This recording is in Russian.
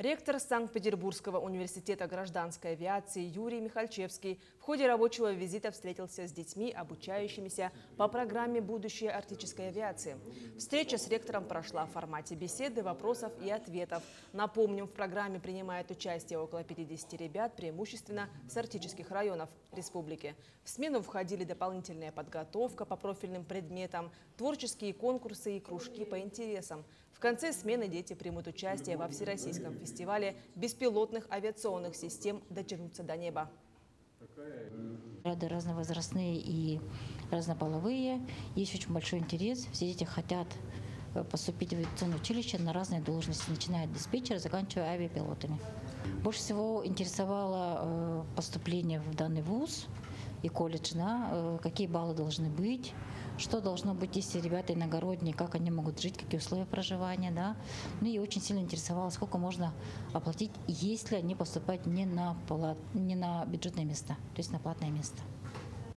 Ректор Санкт-Петербургского университета гражданской авиации Юрий Михальчевский в ходе рабочего визита встретился с детьми, обучающимися по программе «Будущее арктической авиации». Встреча с ректором прошла в формате беседы, вопросов и ответов. Напомним, в программе принимает участие около 50 ребят, преимущественно с арктических районов республики. В смену входили дополнительная подготовка по профильным предметам, творческие конкурсы и кружки по интересам. В конце смены дети примут участие во всероссийском фестивале беспилотных авиационных систем «Дотянуться до неба». Рады разновозрастные и разнополовые. Есть очень большой интерес. Все дети хотят поступить в авиационное училище на разные должности, начиная от диспетчера, заканчивая авиапилотами. Больше всего интересовало поступление в данный вуз и колледж, да, какие баллы должны быть, что должно быть, если ребята иногородние, как они могут жить, какие условия проживания. Да. Ну и очень сильно интересовало, сколько можно оплатить, если они поступают не на бюджетное место, то есть на платное место.